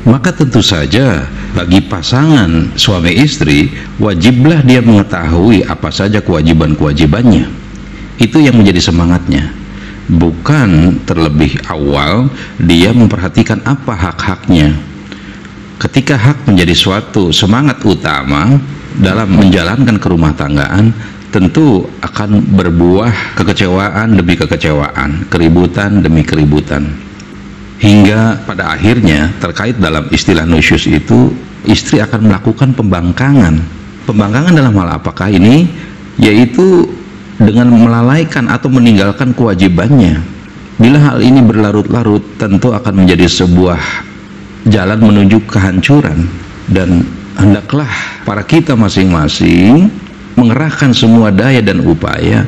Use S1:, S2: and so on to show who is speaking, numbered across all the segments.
S1: Maka tentu saja bagi pasangan suami istri wajiblah dia mengetahui apa saja kewajiban-kewajibannya. Itu yang menjadi semangatnya, bukan terlebih awal dia memperhatikan apa hak-haknya. Ketika hak menjadi suatu semangat utama dalam menjalankan kerumah tanggaan, tentu akan berbuah kekecewaan demi kekecewaan, keributan demi keributan. Hingga pada akhirnya terkait dalam istilah nusyus itu, istri akan melakukan pembangkangan. Pembangkangan dalam hal apakah ini? Yaitu dengan melalaikan atau meninggalkan kewajibannya. Bila hal ini berlarut-larut, tentu akan menjadi sebuah jalan menuju kehancuran. Dan hendaklah para kita masing-masing mengerahkan semua daya dan upaya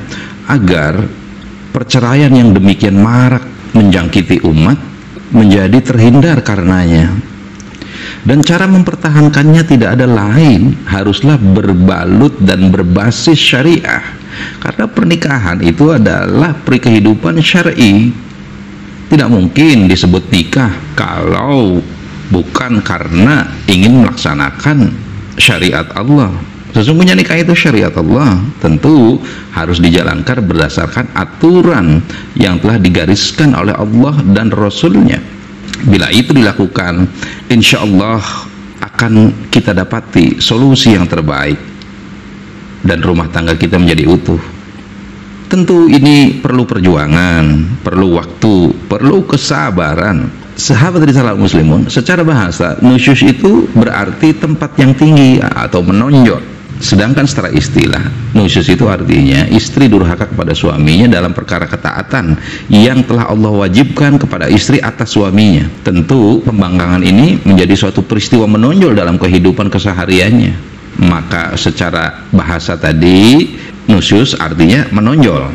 S1: agar perceraian yang demikian marak menjangkiti umat menjadi terhindar karenanya. Dan cara mempertahankannya tidak ada lain, haruslah berbalut dan berbasis syariah. Karena pernikahan itu adalah kehidupan syar'i. Tidak mungkin disebut nikah kalau bukan karena ingin melaksanakan syariat Allah. Sesungguhnya nikah itu syariat Allah, tentu harus dijalankan berdasarkan aturan yang telah digariskan oleh Allah dan Rasulnya. Bila itu dilakukan, insya Allah akan kita dapati solusi yang terbaik dan rumah tangga kita menjadi utuh. Tentu ini perlu perjuangan, perlu waktu, perlu kesabaran. Sahabat risalah muslimun, secara bahasa nusyus itu berarti tempat yang tinggi atau menonjol. Sedangkan secara istilah, nusyus itu artinya istri durhaka kepada suaminya dalam perkara ketaatan yang telah Allah wajibkan kepada istri atas suaminya. Tentu pembangkangan ini menjadi suatu peristiwa menonjol dalam kehidupan kesehariannya. Maka secara bahasa tadi, nusyus artinya menonjol.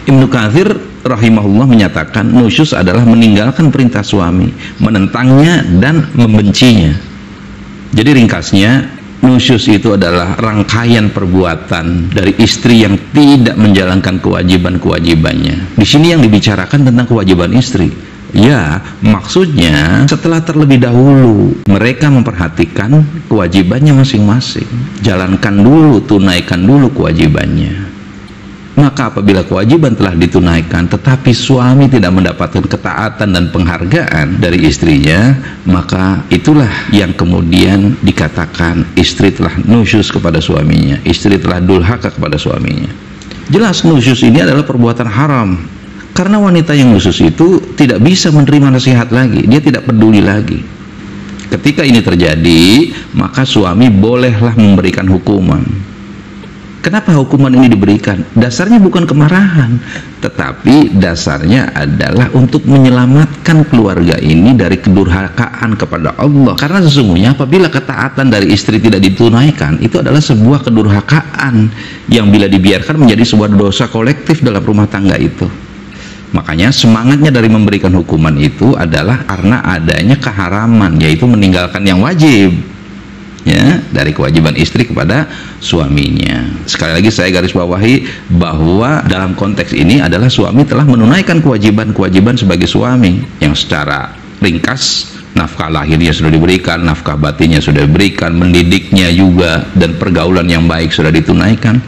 S1: Ibnu Katsir rahimahullah menyatakan nusyus adalah meninggalkan perintah suami, menentangnya dan membencinya. Jadi ringkasnya, nusyus itu adalah rangkaian perbuatan dari istri yang tidak menjalankan kewajiban-kewajibannya. Di sini yang dibicarakan tentang kewajiban istri. Ya, maksudnya setelah terlebih dahulu mereka memperhatikan kewajibannya masing-masing. Jalankan dulu, tunaikan dulu kewajibannya. Maka apabila kewajiban telah ditunaikan tetapi suami tidak mendapatkan ketaatan dan penghargaan dari istrinya, maka itulah yang kemudian dikatakan istri telah nusyus kepada suaminya, istri telah durhaka kepada suaminya. Jelas nusyus ini adalah perbuatan haram, karena wanita yang nusyus itu tidak bisa menerima nasihat lagi, dia tidak peduli lagi. Ketika ini terjadi, maka suami bolehlah memberikan hukuman. Kenapa hukuman ini diberikan? Dasarnya bukan kemarahan, tetapi dasarnya adalah untuk menyelamatkan keluarga ini dari kedurhakaan kepada Allah. Karena sesungguhnya apabila ketaatan dari istri tidak ditunaikan, itu adalah sebuah kedurhakaan yang bila dibiarkan menjadi sebuah dosa kolektif dalam rumah tangga itu. Makanya semangatnya dari memberikan hukuman itu adalah karena adanya keharaman, yaitu meninggalkan yang wajib, ya, dari kewajiban istri kepada suaminya. Sekali lagi saya garis bawahi bahwa dalam konteks ini adalah suami telah menunaikan kewajiban-kewajiban sebagai suami, yang secara ringkas nafkah lahirnya sudah diberikan, nafkah batinnya sudah diberikan, mendidiknya juga, dan pergaulan yang baik sudah ditunaikan.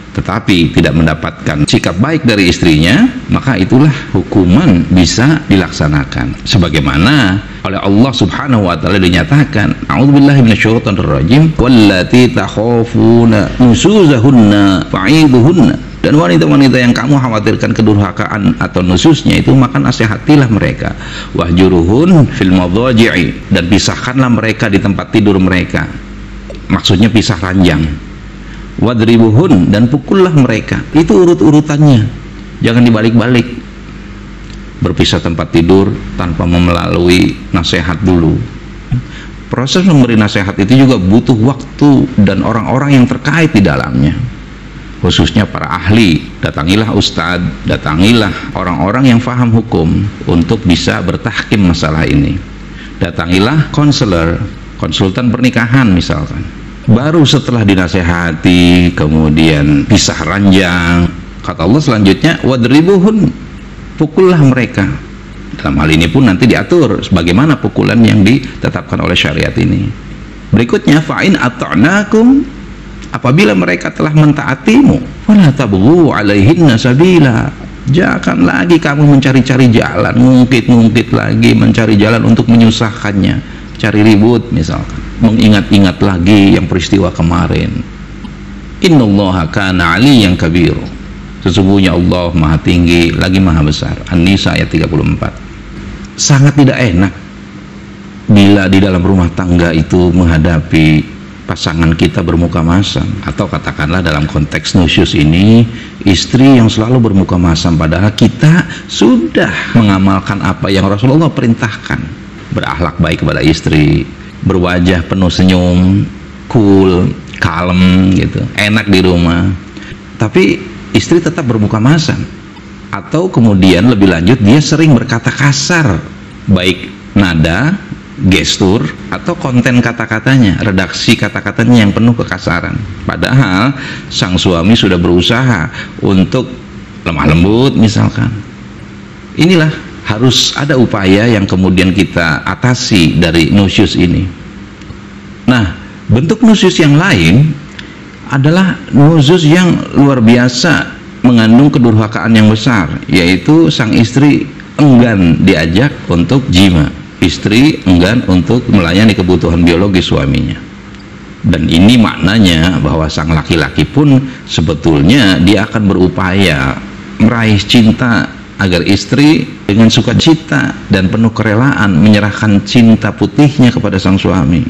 S1: Tetapi tidak mendapatkan sikap baik dari istrinya, maka itulah hukuman bisa dilaksanakan sebagaimana oleh Allah Subhanahu wa taala dinyatakan, a'udzubillahi minasyaitonir rajim, wallati takhafuna nusuzahunna fa'iduhunna. Dan wanita-wanita yang kamu khawatirkan kedurhakaan atau nususnya itu, maka nasihatilah mereka. Wahjuruhun fil madhaji'i, dan pisahkanlah mereka di tempat tidur mereka. Maksudnya pisah ranjang. Wadribuhun, dan pukullah mereka. Itu urut-urutannya, jangan dibalik-balik. Berpisah tempat tidur tanpa melalui nasihat dulu. Proses memberi nasihat itu juga butuh waktu dan orang-orang yang terkait di dalamnya, khususnya para ahli. Datangilah ustadz, datangilah orang-orang yang faham hukum untuk bisa bertahkim masalah ini. Datangilah konselor, konsultan pernikahan misalkan. Baru setelah dinasehati kemudian pisah ranjang, kata Allah selanjutnya, wadribuhun, pukullah mereka. Dalam hal ini pun nanti diatur bagaimana pukulan yang ditetapkan oleh syariat ini. Berikutnya, fa'in ata'nakum, apabila mereka telah mentaatimu, fala tabghu 'alaihinna sabila, jangan lagi kamu mencari-cari jalan, ngungkit-ngungkit lagi, mencari jalan untuk menyusahkannya, cari ribut misalkan, mengingat-ingat lagi yang peristiwa kemarin. Innallaha kana 'aliyyan kabira, sesungguhnya Allah maha tinggi lagi maha besar. An-Nisa ayat 34. Sangat tidak enak bila di dalam rumah tangga itu menghadapi pasangan kita bermuka masam, atau katakanlah dalam konteks nusyus ini, istri yang selalu bermuka masam, padahal kita sudah mengamalkan apa yang Rasulullah perintahkan, berakhlak baik kepada istri, berwajah penuh senyum, cool, kalem gitu, enak di rumah, tapi istri tetap bermuka masam. Atau kemudian lebih lanjut, dia sering berkata kasar, baik nada, gestur, atau konten kata-katanya, redaksi kata-katanya yang penuh kekasaran. Padahal sang suami sudah berusaha untuk lemah lembut misalkan. Inilah harus ada upaya yang kemudian kita atasi dari nusyus ini. Nah, bentuk nusyus yang lain adalah nusyus yang luar biasa, mengandung kedurhakaan yang besar, yaitu sang istri enggan diajak untuk jima, istri enggan untuk melayani kebutuhan biologis suaminya. Dan ini maknanya bahwa sang laki-laki pun sebetulnya dia akan berupaya meraih cinta agar istri dengan sukacita dan penuh kerelaan menyerahkan cinta putihnya kepada sang suami.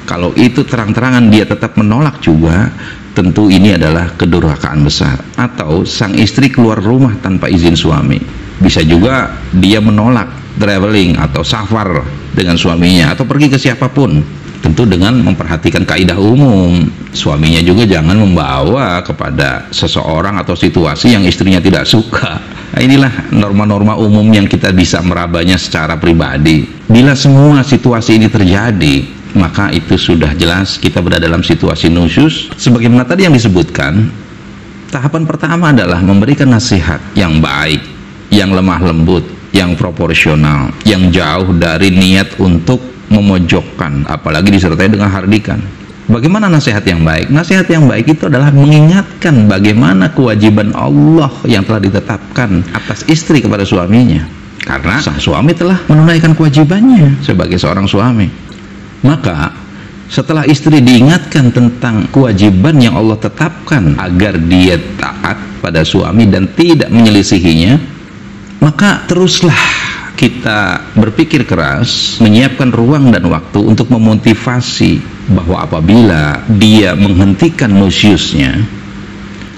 S1: Kalau itu terang-terangan dia tetap menolak juga, tentu ini adalah kedurhakaan besar. Atau sang istri keluar rumah tanpa izin suami, bisa juga dia menolak traveling atau safar dengan suaminya, atau pergi ke siapapun, tentu dengan memperhatikan kaidah umum. Suaminya juga jangan membawa kepada seseorang atau situasi yang istrinya tidak suka. Nah, inilah norma-norma umum yang kita bisa merabanya secara pribadi. Bila semua situasi ini terjadi, maka itu sudah jelas kita berada dalam situasi nusyus. Sebagaimana tadi yang disebutkan, tahapan pertama adalah memberikan nasihat yang baik, yang lemah lembut, yang proporsional, yang jauh dari niat untuk memojokkan, apalagi disertai dengan hardikan. Bagaimana nasihat yang baik? Nasihat yang baik itu adalah mengingatkan bagaimana kewajiban Allah yang telah ditetapkan atas istri kepada suaminya, karena sang suami telah menunaikan kewajibannya sebagai seorang suami. Maka setelah istri diingatkan tentang kewajiban yang Allah tetapkan agar dia taat pada suami dan tidak menyelisihinya, maka teruslah kita berpikir keras, menyiapkan ruang dan waktu untuk memotivasi bahwa apabila dia menghentikan nusyusnya,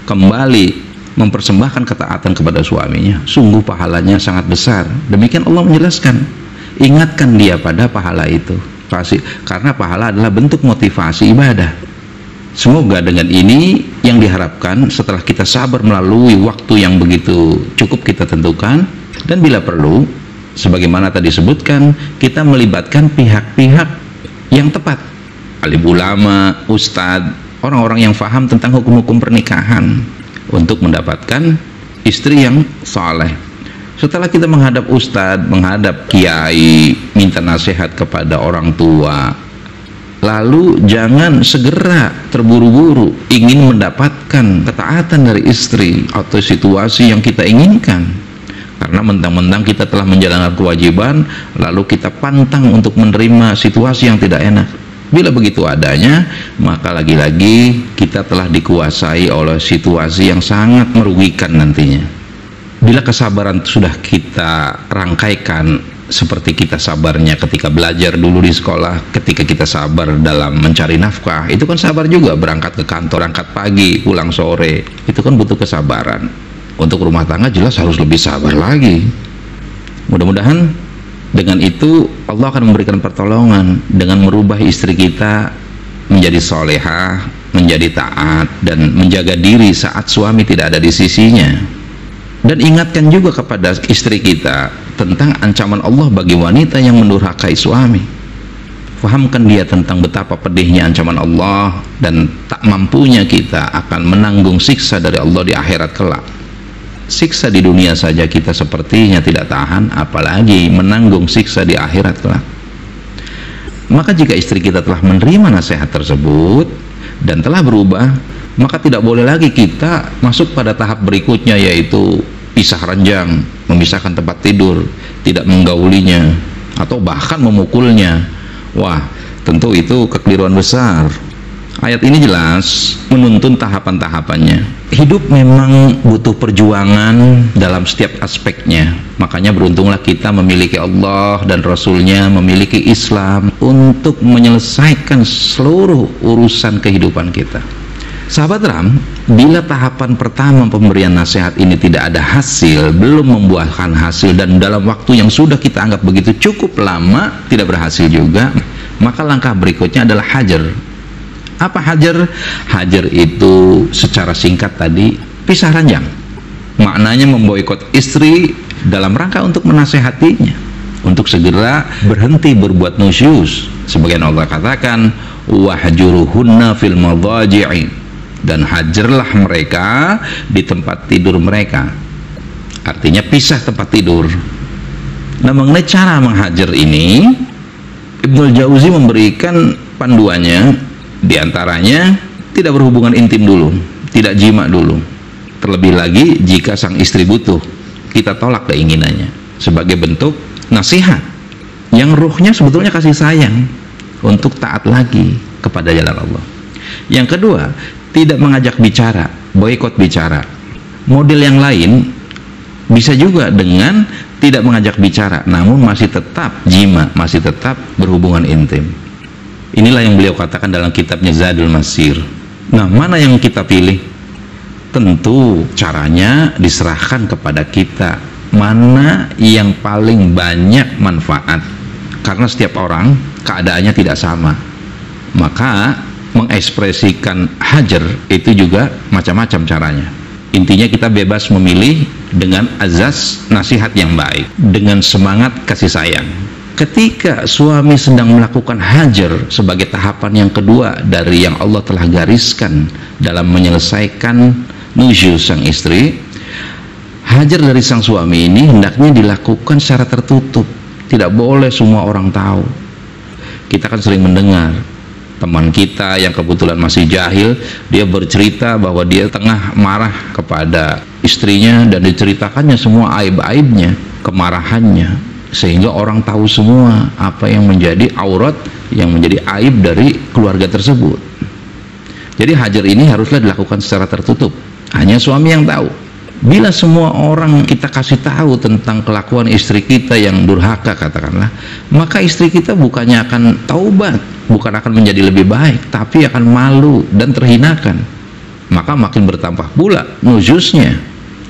S1: kembali mempersembahkan ketaatan kepada suaminya, sungguh pahalanya sangat besar. Demikian Allah menjelaskan, ingatkan dia pada pahala itu. Karena pahala adalah bentuk motivasi ibadah. Semoga dengan ini yang diharapkan, setelah kita sabar melalui waktu yang begitu cukup kita tentukan, dan bila perlu, sebagaimana tadi disebutkan, kita melibatkan pihak-pihak yang tepat, alim ulama, ustadz, orang-orang yang faham tentang hukum-hukum pernikahan, untuk mendapatkan istri yang saleh. Setelah kita menghadap ustadz, menghadap kiai, minta nasihat kepada orang tua, lalu jangan segera terburu-buru ingin mendapatkan ketaatan dari istri atau situasi yang kita inginkan, karena mentang-mentang kita telah menjalankan kewajiban, lalu kita pantang untuk menerima situasi yang tidak enak. Bila begitu adanya, maka lagi-lagi kita telah dikuasai oleh situasi yang sangat merugikan nantinya. Bila kesabaran sudah kita rangkaikan seperti kita sabarnya ketika belajar dulu di sekolah, ketika kita sabar dalam mencari nafkah, itu kan sabar juga, berangkat ke kantor, berangkat pagi, pulang sore, itu kan butuh kesabaran. Untuk rumah tangga jelas harus lebih sabar lagi. Mudah-mudahan dengan itu Allah akan memberikan pertolongan dengan merubah istri kita menjadi solehah, menjadi taat, dan menjaga diri saat suami tidak ada di sisinya. Dan ingatkan juga kepada istri kita tentang ancaman Allah bagi wanita yang mendurhakai suami. Fahamkan dia tentang betapa pedihnya ancaman Allah dan tak mampunya kita akan menanggung siksa dari Allah di akhirat kelak. Siksa di dunia saja kita sepertinya tidak tahan, apalagi menanggung siksa di akhirat kelak. Maka jika istri kita telah menerima nasihat tersebut dan telah berubah, maka tidak boleh lagi kita masuk pada tahap berikutnya, yaitu pisah ranjang, memisahkan tempat tidur, tidak menggaulinya, atau bahkan memukulnya. Wah, tentu itu kekeliruan besar. Ayat ini jelas menuntun tahapan-tahapannya. Hidup memang butuh perjuangan dalam setiap aspeknya. Makanya beruntunglah kita memiliki Allah dan Rasulnya, memiliki Islam untuk menyelesaikan seluruh urusan kehidupan kita. Sahabat Ram, bila tahapan pertama pemberian nasihat ini tidak ada hasil, belum membuahkan hasil, dan dalam waktu yang sudah kita anggap begitu cukup lama tidak berhasil juga, maka langkah berikutnya adalah hajar. Apa hajar? Hajar itu secara singkat tadi pisah ranjang. Maknanya memboikot istri dalam rangka untuk menasehatinya untuk segera berhenti berbuat nusyuz. Sebagian Allah katakan wahjuruhunna fil madhaji'i, dan hajarlah mereka di tempat tidur mereka. Artinya pisah tempat tidur. Nah, mengenai cara menghajar ini, Ibnul Jauzi memberikan panduannya. Di antaranya tidak berhubungan intim dulu, tidak jima dulu. Terlebih lagi jika sang istri butuh, kita tolak keinginannya sebagai bentuk nasihat yang ruhnya sebetulnya kasih sayang untuk taat lagi kepada jalan Allah. Yang kedua, tidak mengajak bicara, boikot bicara. Model yang lain bisa juga dengan tidak mengajak bicara, namun masih tetap jima, masih tetap berhubungan intim. Inilah yang beliau katakan dalam kitabnya Zadul Masir. Nah, mana yang kita pilih? Tentu caranya diserahkan kepada kita. Mana yang paling banyak manfaat? Karena setiap orang keadaannya tidak sama. Maka mengekspresikan hajar itu juga macam-macam caranya. Intinya kita bebas memilih dengan azas nasihat yang baik, dengan semangat kasih sayang. Ketika suami sedang melakukan hajar sebagai tahapan yang kedua dari yang Allah telah gariskan dalam menyelesaikan nusyuz sang istri, hajar dari sang suami ini hendaknya dilakukan secara tertutup, tidak boleh semua orang tahu. Kita kan sering mendengar teman kita yang kebetulan masih jahil, dia bercerita bahwa dia tengah marah kepada istrinya dan diceritakannya semua aib-aibnya, kemarahannya, sehingga orang tahu semua apa yang menjadi aurat, yang menjadi aib dari keluarga tersebut. Jadi hajar ini haruslah dilakukan secara tertutup, hanya suami yang tahu. Bila semua orang kita kasih tahu tentang kelakuan istri kita yang durhaka katakanlah, maka istri kita bukannya akan taubat, bukan akan menjadi lebih baik, tapi akan malu dan terhinakan. Maka makin bertambah pula nusyuznya,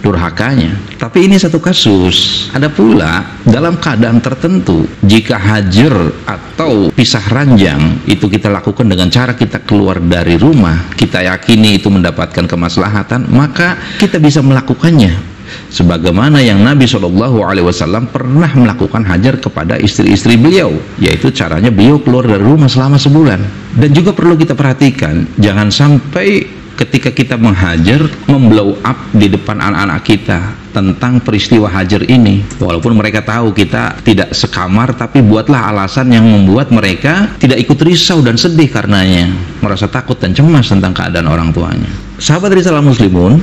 S1: durhakanya. Tapi ini satu kasus. Ada pula dalam keadaan tertentu, jika hajar atau pisah ranjang itu kita lakukan dengan cara kita keluar dari rumah, kita yakini itu mendapatkan kemaslahatan, maka kita bisa melakukannya. Sebagaimana yang Nabi SAW pernah melakukan hajar kepada istri-istri beliau, yaitu caranya beliau keluar dari rumah selama sebulan. Dan juga perlu kita perhatikan, jangan sampai ketika kita menghajar memblow up di depan anak-anak kita tentang peristiwa hajar ini. Walaupun mereka tahu kita tidak sekamar, tapi buatlah alasan yang membuat mereka tidak ikut risau dan sedih karenanya, merasa takut dan cemas tentang keadaan orang tuanya. Sahabat Risalah Muslimun,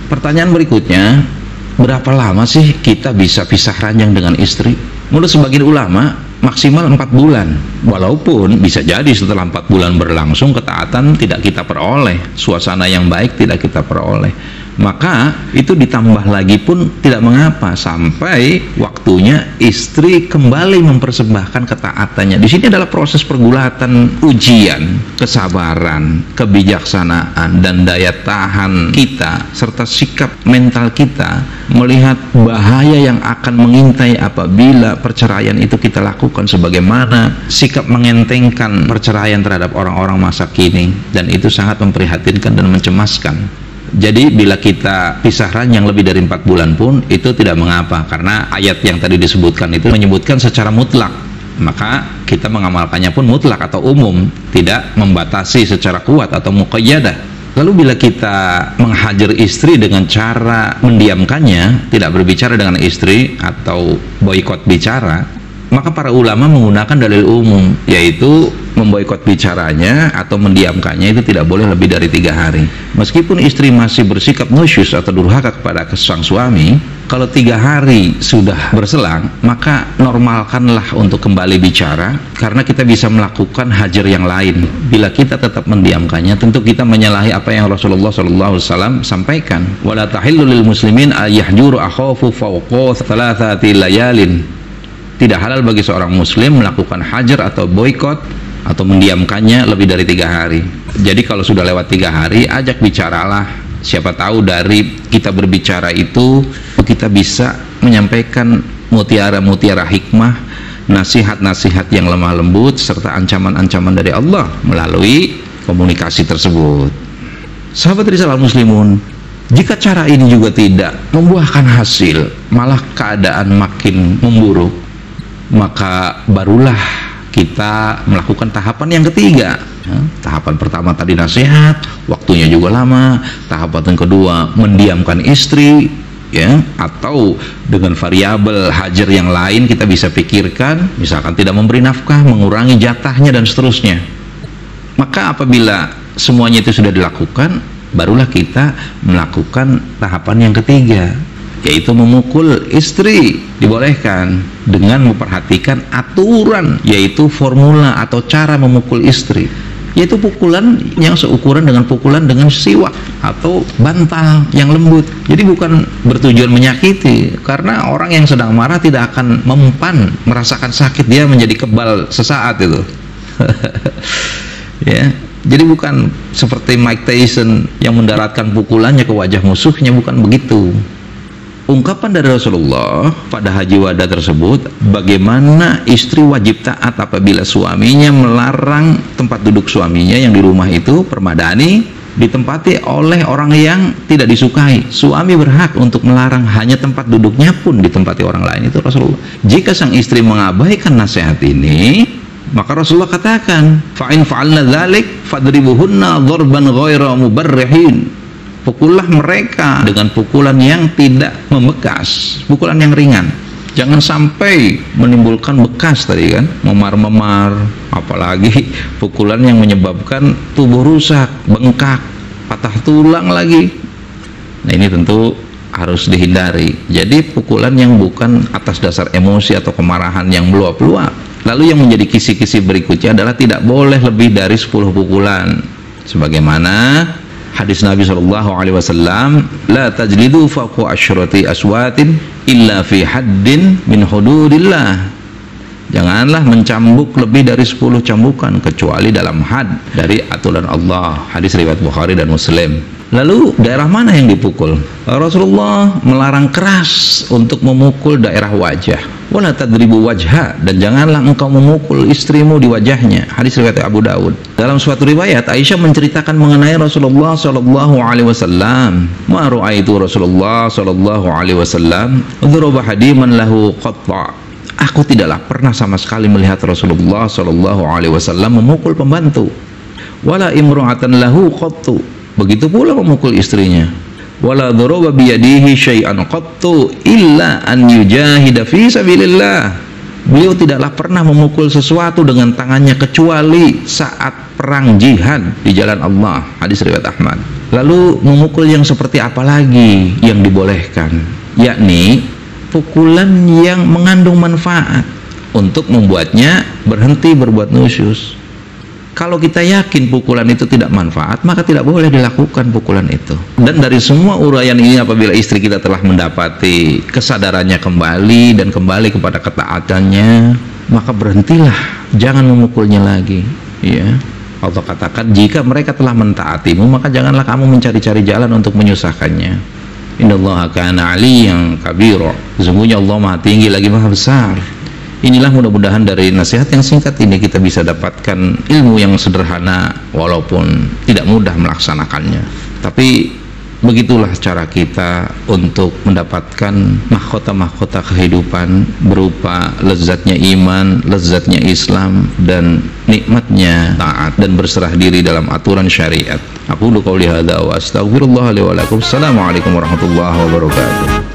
S1: pertanyaan berikutnya, berapa lama sih kita bisa pisah ranjang dengan istri? Menurut sebagian ulama maksimal 4 bulan, walaupun bisa jadi setelah 4 bulan berlangsung ketaatan tidak kita peroleh, suasana yang baik tidak kita peroleh, maka itu ditambah lagi pun tidak mengapa sampai waktunya istri kembali mempersembahkan ketaatannya. Di sini adalah proses pergulatan ujian, kesabaran, kebijaksanaan, dan daya tahan kita serta sikap mental kita melihat bahaya yang akan mengintai apabila perceraian itu kita lakukan, sebagaimana sikap mengentengkan perceraian terhadap orang-orang masa kini, dan itu sangat memprihatinkan dan mencemaskan. Jadi bila kita pisah ranjang lebih dari 4 bulan pun itu tidak mengapa, karena ayat yang tadi disebutkan itu menyebutkan secara mutlak, maka kita mengamalkannya pun mutlak atau umum, tidak membatasi secara kuat atau muqayyadah. Lalu bila kita menghajar istri dengan cara mendiamkannya, tidak berbicara dengan istri atau boikot bicara, maka para ulama menggunakan dalil umum, yaitu memboikot bicaranya atau mendiamkannya itu tidak boleh lebih dari 3 hari. Meskipun istri masih bersikap nusyus atau durhaka kepada sang suami, kalau 3 hari sudah berselang, maka normalkanlah untuk kembali bicara, karena kita bisa melakukan hajar yang lain. Bila kita tetap mendiamkannya, tentu kita menyalahi apa yang Rasulullah SAW sampaikan. Wala tahillu lil muslimin ayyahjuru akhafu fawqa thalathati layalin. Tidak halal bagi seorang muslim melakukan hajar atau boikot atau mendiamkannya lebih dari 3 hari. Jadi kalau sudah lewat 3 hari, ajak bicaralah. Siapa tahu dari kita berbicara itu kita bisa menyampaikan mutiara-mutiara hikmah, nasihat-nasihat yang lemah lembut, serta ancaman-ancaman dari Allah melalui komunikasi tersebut. Sahabat risalah muslimun, jika cara ini juga tidak membuahkan hasil, malah keadaan makin memburuk, maka barulah kita melakukan tahapan yang ketiga. Tahapan pertama tadi nasihat, waktunya juga lama. Tahapan yang kedua mendiamkan istri, ya, atau dengan variabel hajar yang lain kita bisa pikirkan, misalkan tidak memberi nafkah, mengurangi jatahnya dan seterusnya. Maka apabila semuanya itu sudah dilakukan, barulah kita melakukan tahapan yang ketiga, yaitu memukul istri. Dibolehkan dengan memperhatikan aturan, yaitu formula atau cara memukul istri, yaitu pukulan yang seukuran dengan pukulan dengan siwak atau bantal yang lembut. Jadi bukan bertujuan menyakiti, karena orang yang sedang marah tidak akan mempan merasakan sakit, dia menjadi kebal sesaat itu. Ya, jadi bukan seperti Mike Tyson yang mendaratkan pukulannya ke wajah musuhnya, bukan begitu. Ungkapan dari Rasulullah pada haji wada tersebut, bagaimana istri wajib taat apabila suaminya melarang tempat duduk suaminya yang di rumah itu permadani ditempati oleh orang yang tidak disukai. Suami berhak untuk melarang, hanya tempat duduknya pun ditempati orang lain. Itu Rasulullah. Jika sang istri mengabaikan nasihat ini, maka Rasulullah katakan, fa'in fa'alna dzalik fadribuhunna dharban ghaira mubarrihin. Pukullah mereka dengan pukulan yang tidak membekas, pukulan yang ringan. Jangan sampai menimbulkan bekas tadi kan, memar-memar, apalagi pukulan yang menyebabkan tubuh rusak, bengkak, patah tulang lagi. Nah, ini tentu harus dihindari. Jadi pukulan yang bukan atas dasar emosi atau kemarahan yang meluap-luap. Lalu yang menjadi kisi-kisi berikutnya adalah tidak boleh lebih dari 10 pukulan. Sebagaimana hadis Nabi SAW, la tajlidu fawqa asyrati aswatin illa fi haddin min hududillah. Janganlah mencambuk lebih dari 10 cambukan kecuali dalam had dari aturan Allah. Hadis riwayat Bukhari dan Muslim. Lalu daerah mana yang dipukul? Rasulullah melarang keras untuk memukul daerah wajah. Wala tadribu wajha, dan janganlah engkau memukul istrimu di wajahnya. Hadis riwayat Abu Daud. Dalam suatu riwayat Aisyah menceritakan mengenai Rasulullah sallallahu alaihi wasallam, ma ra'aitu Rasulullah sallallahu alaihi wasallam dzuraba hadiman lahu qatta. Aku tidaklah pernah sama sekali melihat Rasulullah sallallahu alaihi wasallam memukul pembantu. Wala imra'atan lahu qattu. Begitu pula memukul istrinya. Wala dzuraba biyadihi syai'an qattu illa an yujahida fi sabilillah. Beliau tidaklah pernah memukul sesuatu dengan tangannya kecuali saat perang jihad di jalan Allah. Hadis riwayat Ahmad. Lalu memukul yang seperti apa lagi yang dibolehkan? Yakni pukulan yang mengandung manfaat untuk membuatnya berhenti berbuat nusyus. Kalau kita yakin pukulan itu tidak manfaat, maka tidak boleh dilakukan pukulan itu. Dan dari semua uraian ini, apabila istri kita telah mendapati kesadarannya kembali dan kembali kepada ketaatannya, maka berhentilah, jangan memukulnya lagi. Ya, Allah katakan, jika mereka telah mentaatimu, maka janganlah kamu mencari-cari jalan untuk menyusahkannya. Innallaha kana aliyyan kabira. Sesungguhnya Allah Maha Tinggi lagi Maha Besar. Inilah mudah-mudahan dari nasihat yang singkat ini kita bisa dapatkan ilmu yang sederhana, walaupun tidak mudah melaksanakannya. Tapi begitulah cara kita untuk mendapatkan mahkota-mahkota kehidupan berupa lezatnya iman, lezatnya Islam, dan nikmatnya taat dan berserah diri dalam aturan syariat. Aku qouli hadza wa astaghfirullah li wa lakum. Assalamualaikum warahmatullahi wabarakatuh.